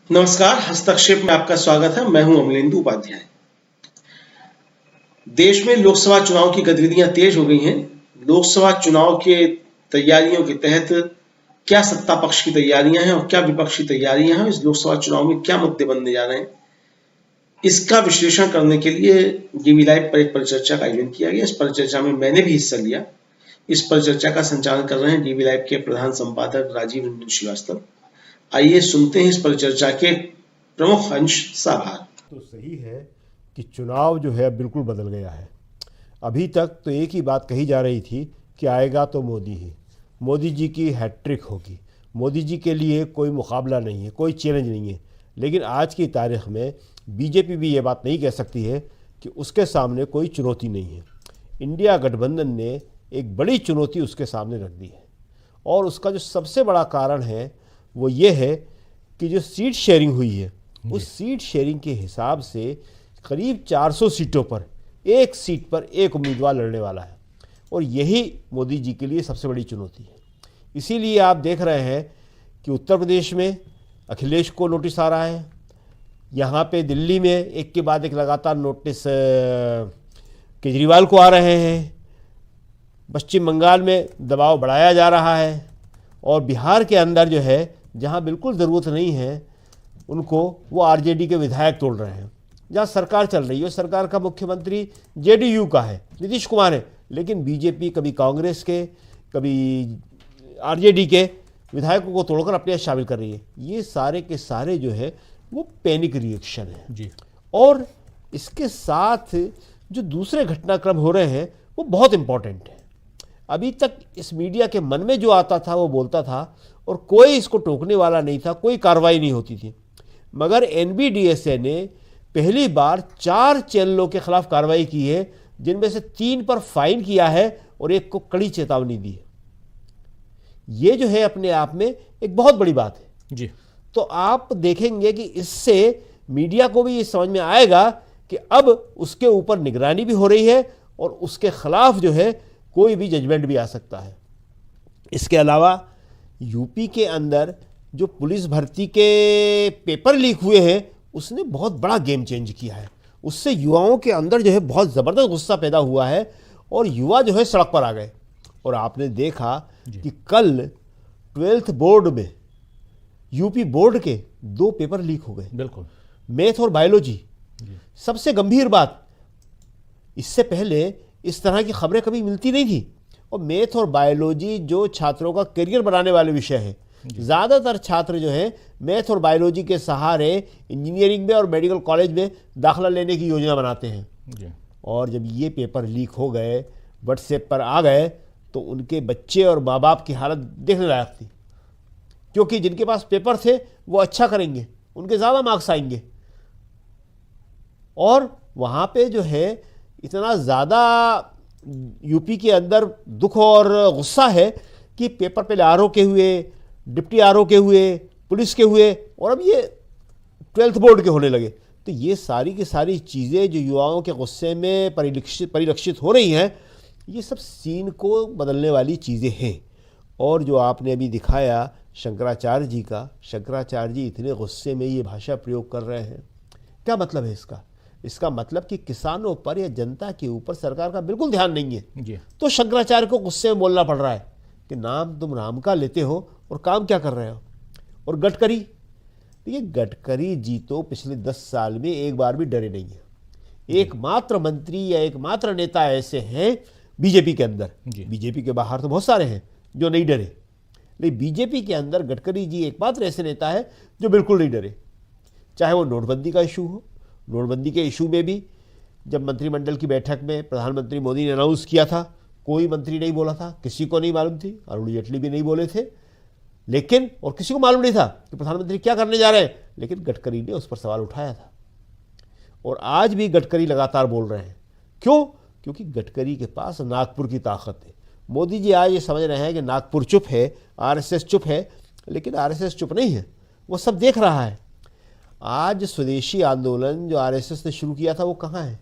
नमस्कार, हस्तक्षेप में आपका स्वागत है। मैं हूं अमलेंदु उपाध्याय। देश में लोकसभा चुनाव की गतिविधियां तेज हो गई हैं। लोकसभा चुनाव के तैयारियों के तहत क्या सत्ता पक्ष की तैयारियां हैं और क्या विपक्ष की तैयारियां हैं, इस लोकसभा चुनाव में क्या मुद्दे बनने जा रहे हैं, इसका विश्लेषण करने के लिए डीवी लाइव पर एक परिचर्चा का आयोजन किया गया। इस परिचर्चा में मैंने भी हिस्सा लिया। इस परिचर्चा का संचालन कर रहे हैं डीवी लाइव के प्रधान संपादक राजीव रंजन श्रीवास्तव। आइए सुनते हैं इस परिचर्चा के प्रमुख अंश साभार। तो सही है कि चुनाव जो है बिल्कुल बदल गया है। अभी तक तो एक ही बात कही जा रही थी कि आएगा तो मोदी ही, मोदी जी की हैट्रिक होगी, मोदी जी के लिए कोई मुकाबला नहीं है, कोई चैलेंज नहीं है। लेकिन आज की तारीख में बीजेपी भी ये बात नहीं कह सकती है कि उसके सामने कोई चुनौती नहीं है। इंडिया गठबंधन ने एक बड़ी चुनौती उसके सामने रख दी है और उसका जो सबसे बड़ा कारण है वो ये है कि जो सीट शेयरिंग हुई है, उस सीट शेयरिंग के हिसाब से करीब 400 सीटों पर एक सीट पर एक उम्मीदवार लड़ने वाला है और यही मोदी जी के लिए सबसे बड़ी चुनौती है। इसीलिए आप देख रहे हैं कि उत्तर प्रदेश में अखिलेश को नोटिस आ रहा है, यहाँ पे दिल्ली में एक के बाद एक लगातार नोटिस केजरीवाल को आ रहे हैं, पश्चिम बंगाल में दबाव बढ़ाया जा रहा है और बिहार के अंदर जो है जहाँ बिल्कुल ज़रूरत नहीं है उनको वो आरजेडी के विधायक तोड़ रहे हैं। जहाँ सरकार चल रही है, सरकार का मुख्यमंत्री जेडीयू का है, नीतीश कुमार है, लेकिन बीजेपी कभी कांग्रेस के कभी आरजेडी के विधायकों को तोड़कर अपने यहाँ शामिल कर रही है। ये सारे के सारे जो है वो पैनिक रिएक्शन है जी। और इसके साथ जो दूसरे घटनाक्रम हो रहे हैं वो बहुत इम्पोर्टेंट है। अभी तक इस मीडिया के मन में जो आता था वो बोलता था और कोई इसको टोकने वाला नहीं था, कोई कार्रवाई नहीं होती थी। मगर एनबीडीएसए ने पहली बार 4 चैनलों के खिलाफ कार्रवाई की है, जिनमें से 3 पर फाइन किया है और एक को कड़ी चेतावनी दी है। ये जो है अपने आप में एक बहुत बड़ी बात है जी। तो आप देखेंगे कि इससे मीडिया को भी ये समझ में आएगा कि अब उसके ऊपर निगरानी भी हो रही है और उसके खिलाफ जो है कोई भी जजमेंट भी आ सकता है। इसके अलावा यूपी के अंदर जो पुलिस भर्ती के पेपर लीक हुए हैं उसने बहुत बड़ा गेम चेंज किया है। उससे युवाओं के अंदर जो है बहुत ज़बरदस्त गुस्सा पैदा हुआ है और युवा जो है सड़क पर आ गए। और आपने देखा कि कल 12th बोर्ड में यूपी बोर्ड के 2 पेपर लीक हो गए, बिल्कुल, मैथ और बायोलॉजी। सबसे गंभीर बात, इससे पहले इस तरह की खबरें कभी मिलती नहीं थी। और मैथ और बायोलॉजी जो छात्रों का करियर बनाने वाले विषय है, ज़्यादातर छात्र जो है मैथ और बायोलॉजी के सहारे इंजीनियरिंग में और मेडिकल कॉलेज में दाखिला लेने की योजना बनाते हैं। और जब ये पेपर लीक हो गए, व्हाट्सएप पर आ गए, तो उनके बच्चे और माँ बाप की हालत देखने लायक थी। क्योंकि जिनके पास पेपर थे वो अच्छा करेंगे, उनके ज़्यादा मार्क्स आएंगे। और वहाँ पे जो है इतना ज़्यादा यूपी के अंदर दुख और गुस्सा है कि पेपर पहले आरओ के हुए, डिप्टी आरओ के हुए, पुलिस के हुए और अब ये 12th बोर्ड के होने लगे। तो ये सारी की सारी चीज़ें जो युवाओं के गुस्से में परिलक्षित हो रही हैं, ये सब सीन को बदलने वाली चीज़ें हैं। और जो आपने अभी दिखाया शंकराचार्य जी का, शंकराचार्य जी इतने गुस्से में ये भाषा प्रयोग कर रहे हैं, क्या मतलब है इसका? इसका मतलब कि किसानों पर या जनता के ऊपर सरकार का बिल्कुल ध्यान नहीं है जी। तो शंकराचार्य को गुस्से में बोलना पड़ रहा है कि नाम तुम राम का लेते हो और काम क्या कर रहे हो। और गडकरी, ये गडकरी जी तो पिछले 10 साल में एक बार भी डरे नहीं है। एकमात्र मंत्री या एकमात्र नेता ऐसे हैं बीजेपी के अंदर, बीजेपी के बाहर तो बहुत सारे हैं जो नहीं डरे, लेकिन बीजेपी के अंदर गडकरी जी एकमात्र ऐसे नेता है जो बिल्कुल नहीं डरे। चाहे वो नोटबंदी का इशू हो, नोटबंदी के इशू में भी जब मंत्रिमंडल की बैठक में प्रधानमंत्री मोदी ने अनाउंस किया था, कोई मंत्री नहीं बोला था, किसी को नहीं मालूम थी, अरुण जेटली भी नहीं बोले थे, लेकिन और किसी को मालूम नहीं था कि प्रधानमंत्री क्या करने जा रहे हैं, लेकिन गडकरी ने उस पर सवाल उठाया था। और आज भी गडकरी लगातार बोल रहे हैं। क्यों? क्योंकि गडकरी के पास नागपुर की ताकत है। मोदी जी आज ये समझ रहे हैं कि नागपुर चुप है, आरएसएस चुप है, लेकिन आरएसएस चुप नहीं है, वो सब देख रहा है। आज स्वदेशी आंदोलन जो आरएसएस ने शुरू किया था वो कहाँ है?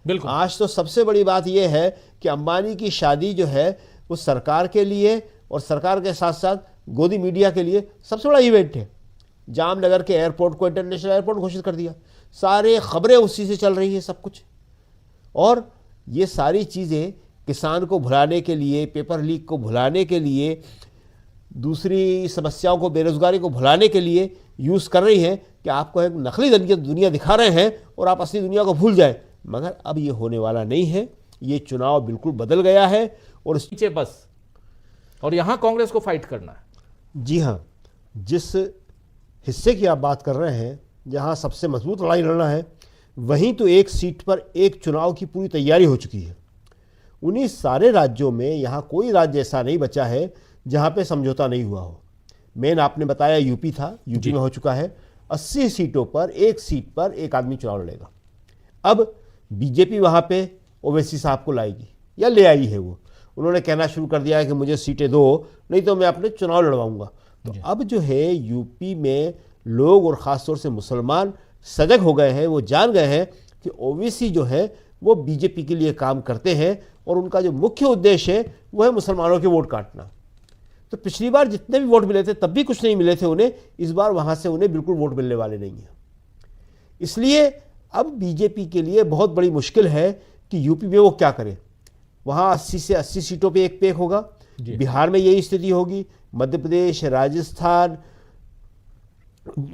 बिल्कुल। आज तो सबसे बड़ी बात यह है कि अंबानी की शादी जो है वो सरकार के लिए और सरकार के साथ साथ गोदी मीडिया के लिए सबसे बड़ा इवेंट है। जामनगर के एयरपोर्ट को इंटरनेशनल एयरपोर्ट घोषित कर दिया। सारे खबरें उसी से चल रही हैं सब कुछ। और ये सारी चीज़ें किसान को भुलाने के लिए, पेपर लीक को भुलाने के लिए, दूसरी समस्याओं को, बेरोजगारी को भुलाने के लिए यूज़ कर रही हैं कि आपको एक नकली दुनिया दिखा रहे हैं और आप असली दुनिया को भूल जाएं। मगर अब ये होने वाला नहीं है। ये चुनाव बिल्कुल बदल गया है और नीचे बस, और यहाँ कांग्रेस को फाइट करना है। जी हाँ, जिस हिस्से की आप बात कर रहे हैं जहाँ सबसे मजबूत लड़ाई लड़ना है, वहीं तो एक सीट पर एक चुनाव की पूरी तैयारी हो चुकी है। उन्हीं सारे राज्यों में यहाँ कोई राज्य ऐसा नहीं बचा है जहाँ पे समझौता नहीं हुआ हो। मेन आपने बताया यूपी था, यूपी में हो चुका है। 80 सीटों पर एक सीट पर एक आदमी चुनाव लड़ेगा। अब बीजेपी वहाँ पे ओवैसी साहब को लाएगी या ले आई है। वो उन्होंने कहना शुरू कर दिया है कि मुझे सीटें दो, नहीं तो मैं अपने चुनाव लड़वाऊंगा। तो अब जो है यूपी में लोग और ख़ासतौर से मुसलमान सजग हो गए हैं। वो जान गए हैं कि ओवैसी जो है वो बीजेपी के लिए काम करते हैं और उनका जो मुख्य उद्देश्य है वो है मुसलमानों के वोट काटना। तो पिछली बार जितने भी वोट मिले थे तब भी कुछ नहीं मिले थे उन्हें, इस बार वहाँ से उन्हें बिल्कुल वोट मिलने वाले नहीं हैं। इसलिए अब बीजेपी के लिए बहुत बड़ी मुश्किल है कि यूपी में वो क्या करे। वहाँ 80 से 80 सीटों पे एक होगा। बिहार में यही स्थिति होगी, मध्य प्रदेश, राजस्थान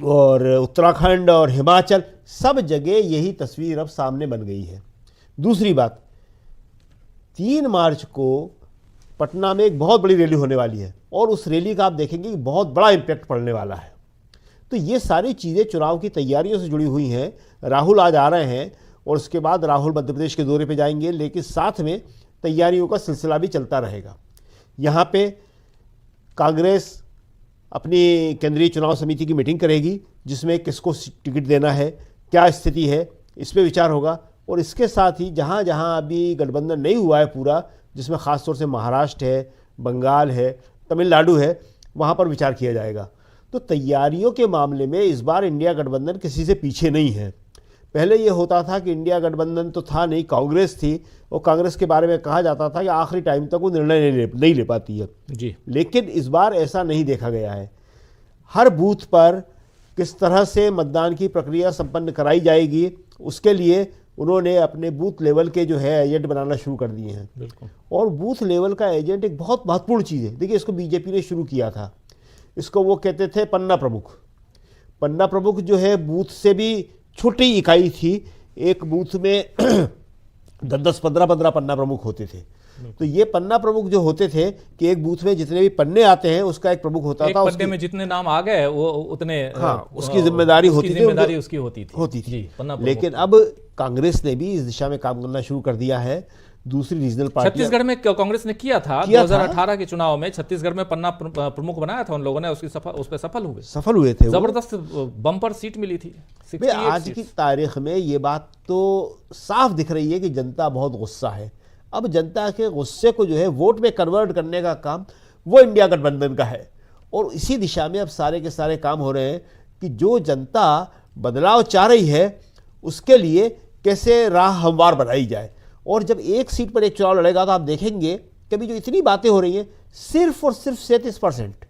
और उत्तराखंड और हिमाचल, सब जगह यही तस्वीर अब सामने बन गई है। दूसरी बात, 3 मार्च को पटना में एक बहुत बड़ी रैली होने वाली है और उस रैली का आप देखेंगे कि बहुत बड़ा इम्पैक्ट पड़ने वाला है। तो ये सारी चीज़ें चुनाव की तैयारियों से जुड़ी हुई हैं। राहुल आज आ रहे हैं और उसके बाद राहुल मध्य प्रदेश के दौरे पे जाएंगे, लेकिन साथ में तैयारियों का सिलसिला भी चलता रहेगा। यहाँ पे कांग्रेस अपनी केंद्रीय चुनाव समिति की मीटिंग करेगी जिसमें किसको टिकट देना है, क्या स्थिति है, इस पर विचार होगा। और इसके साथ ही जहाँ जहाँ अभी गठबंधन नहीं हुआ है पूरा, जिसमें ख़ासतौर से महाराष्ट्र है, बंगाल है, तमिलनाडु है, वहाँ पर विचार किया जाएगा। तो तैयारियों के मामले में इस बार इंडिया गठबंधन किसी से पीछे नहीं है। पहले ये होता था कि इंडिया गठबंधन तो था नहीं, कांग्रेस थी, और कांग्रेस के बारे में कहा जाता था कि आखिरी टाइम तक वो निर्णय नहीं ले पाती है जी। लेकिन इस बार ऐसा नहीं देखा गया है। हर बूथ पर किस तरह से मतदान की प्रक्रिया संपन्न कराई जाएगी, उसके लिए उन्होंने अपने बूथ लेवल के जो है एजेंट बनाना शुरू कर दिए हैं। बिल्कुल। और बूथ लेवल का एजेंट एक बहुत महत्वपूर्ण चीज़ है। देखिए, इसको बीजेपी ने शुरू किया था, इसको वो कहते थे पन्ना प्रमुख। पन्ना प्रमुख जो है बूथ से भी छोटी इकाई थी। एक बूथ में 10-15 पन्ना प्रमुख होते थे। तो ये पन्ना प्रमुख जो होते थे कि एक बूथ में जितने भी पन्ने आते हैं उसका एक प्रमुख होता था। पन्ने में जितने नाम आ गए वो उतने, हाँ, उसकी जिम्मेदारी होती थी। लेकिन अब कांग्रेस ने भी इस दिशा में काम करना शुरू कर दिया है। दूसरी रीजनल पार्टी छत्तीसगढ़ में कांग्रेस ने किया था 2018 के चुनाव में, छत्तीसगढ़ में पन्ना प्रमुख बनाया था उन लोगों ने, उस पर सफल हुए थे। जबरदस्त बम्पर सीट मिली थी। आज की तारीख में ये बात तो साफ दिख रही है कि जनता बहुत गुस्सा है। अब जनता के गुस्से को जो है वोट में कन्वर्ट करने का काम वो इंडिया गठबंधन का है। और इसी दिशा में अब सारे के सारे काम हो रहे हैं कि जो जनता बदलाव चाह रही है उसके लिए कैसे राह हमवार बनाई जाए। और जब एक सीट पर एक चुनाव लड़ेगा तो आप देखेंगे कि अभी जो इतनी बातें हो रही हैं, सिर्फ और सिर्फ 37%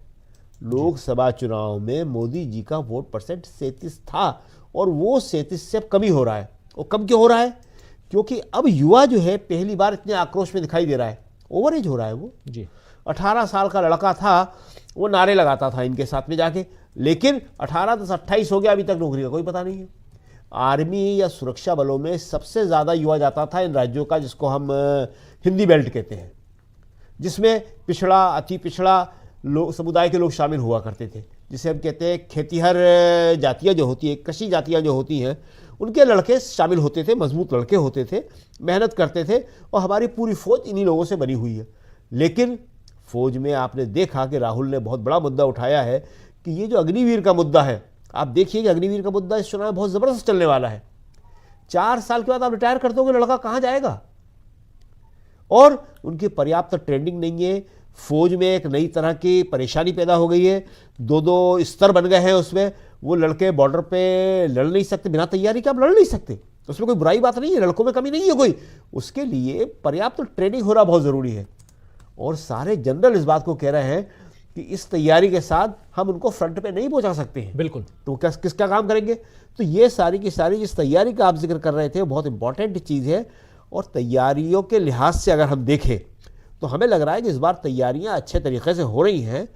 लोकसभा चुनाव में मोदी जी का वोट परसेंट 37 था और वो 37 से अब कम ही हो रहा है। और कम क्यों हो रहा है? क्योंकि अब युवा जो है पहली बार इतने आक्रोश में दिखाई दे रहा है। ओवर एज हो रहा है वो जी। 18 साल का लड़का था, वो नारे लगाता था इनके साथ में जाके, लेकिन 18 से 28 हो गया, अभी तक नौकरी का कोई पता नहीं है। आर्मी या सुरक्षा बलों में सबसे ज़्यादा युवा जाता था इन राज्यों का, जिसको हम हिंदी बेल्ट कहते हैं, जिसमें पिछड़ा, अति पिछड़ा समुदाय के लोग शामिल हुआ करते थे, जिसे हम कहते हैं खेतिहर जातियाँ जो होती है, कृषि जातियाँ जो होती हैं, उनके लड़के शामिल होते थे, मजबूत लड़के होते थे, मेहनत करते थे। और हमारी पूरी फौज इन्हीं लोगों से बनी हुई है। लेकिन फौज में आपने देखा कि राहुल ने बहुत बड़ा मुद्दा उठाया है कि ये जो अग्निवीर का मुद्दा है, आप देखिए कि अग्निवीर का मुद्दा इस चुनाव में बहुत ज़बरदस्त चलने वाला है। 4 साल के बाद आप रिटायर कर दोगे, लड़का कहाँ जाएगा? और उनकी पर्याप्त ट्रेनिंग नहीं है। फौज में एक नई तरह की परेशानी पैदा हो गई है, 2-2 स्तर बन गए हैं उसमें। वो लड़के बॉर्डर पे लड़ नहीं सकते, बिना तैयारी के आप लड़ नहीं सकते। उसमें कोई बुराई बात नहीं है, लड़कों में कमी नहीं है कोई। उसके लिए पर्याप्त ट्रेनिंग होना बहुत ज़रूरी है। और सारे जनरल इस बात को कह रहे हैं कि इस तैयारी के साथ हम उनको फ्रंट पे नहीं पहुंचा सकते हैं। बिल्कुल। तो किसका काम करेंगे? तो ये सारी की सारी जिस तैयारी का आप जिक्र कर रहे थे वो बहुत इंपॉर्टेंट चीज़ है। और तैयारियों के लिहाज से अगर हम देखें तो हमें लग रहा है कि इस बार तैयारियां अच्छे तरीके से हो रही हैं।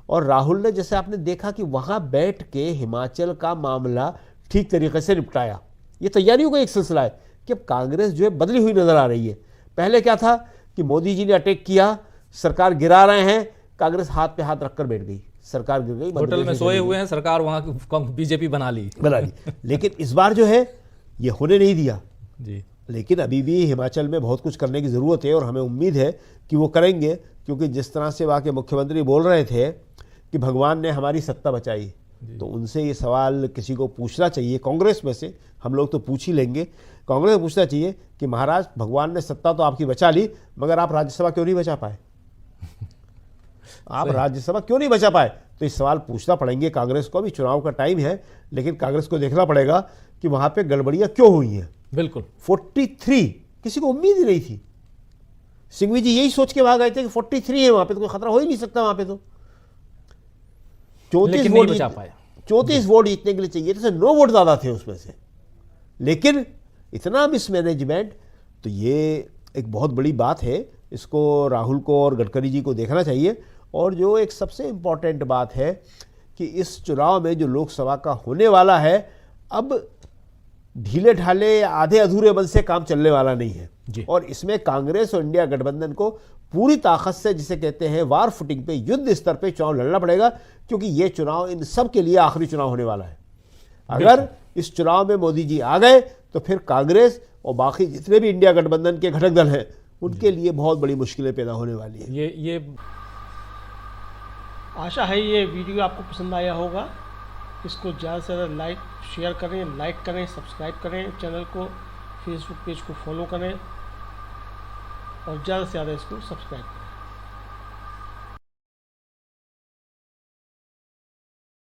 और राहुल ने, जैसे आपने देखा कि वहाँ बैठ के हिमाचल का मामला ठीक तरीके से निपटाया। ये तैयारियों का एक सिलसिला है कि अब कांग्रेस जो है बदली हुई नजर आ रही है। पहले क्या था कि मोदी जी ने अटैक किया, सरकार गिरा रहे हैं, कांग्रेस हाथ पे हाथ रखकर बैठ गई, सरकार गिर गई, होटल में सोए हुए हैं, सरकार वहां बीजेपी बना ली। लेकिन इस बार जो है ये होने नहीं दिया जी। लेकिन अभी भी हिमाचल में बहुत कुछ करने की ज़रूरत है और हमें उम्मीद है कि वो करेंगे, क्योंकि जिस तरह से वहाँ के मुख्यमंत्री बोल रहे थे कि भगवान ने हमारी सत्ता बचाई, तो उनसे ये सवाल किसी को पूछना चाहिए। कांग्रेस में से हम लोग तो पूछ ही लेंगे, कांग्रेस में पूछना चाहिए कि महाराज भगवान ने सत्ता तो आपकी बचा ली, मगर आप राज्यसभा क्यों नहीं बचा पाए? आप राज्यसभा क्यों नहीं बचा पाए? तो इस सवाल पूछना पड़ेंगे कांग्रेस को। भी चुनाव का टाइम है, लेकिन कांग्रेस को देखना पड़ेगा कि वहाँ पे गड़बड़ियाँ क्यों हुई हैं। बिल्कुल। 43 किसी को उम्मीद ही नहीं थी। सिंघवी जी यही सोच के वहां गए थे कि 43 है, वहां पे तो कोई खतरा हो ही नहीं सकता। वहां पे तो 34 वोट बचा पाए। 34 वोट जीतने के लिए चाहिए थे, 9 वोट ज्यादा थे उसमें से। लेकिन इतना मिसमैनेजमेंट, तो ये एक बहुत बड़ी बात है। इसको राहुल को और गडकरी जी को देखना चाहिए। और जो एक सबसे इंपॉर्टेंट बात है कि इस चुनाव में जो लोकसभा का होने वाला है, अब ढीले ढाले आधे अधूरे बल से काम चलने वाला नहीं है जी। और इसमें कांग्रेस और इंडिया गठबंधन को पूरी ताकत से, जिसे कहते हैं वार फुटिंग पे, युद्ध स्तर पे चुनाव लड़ना पड़ेगा, क्योंकि ये चुनाव इन सब के लिए आखिरी चुनाव होने वाला है। अगर इस चुनाव में मोदी जी आ गए तो फिर कांग्रेस और बाकी जितने भी इंडिया गठबंधन के घटक दल हैं उनके लिए बहुत बड़ी मुश्किलें पैदा होने वाली है। ये आशा है ये वीडियो आपको पसंद आया होगा। इसको ज़्यादा से ज़्यादा शेयर करें, लाइक करें, सब्सक्राइब करें चैनल को, फेसबुक पेज को फॉलो करें और ज़्यादा से ज़्यादा इसको सब्सक्राइब करें।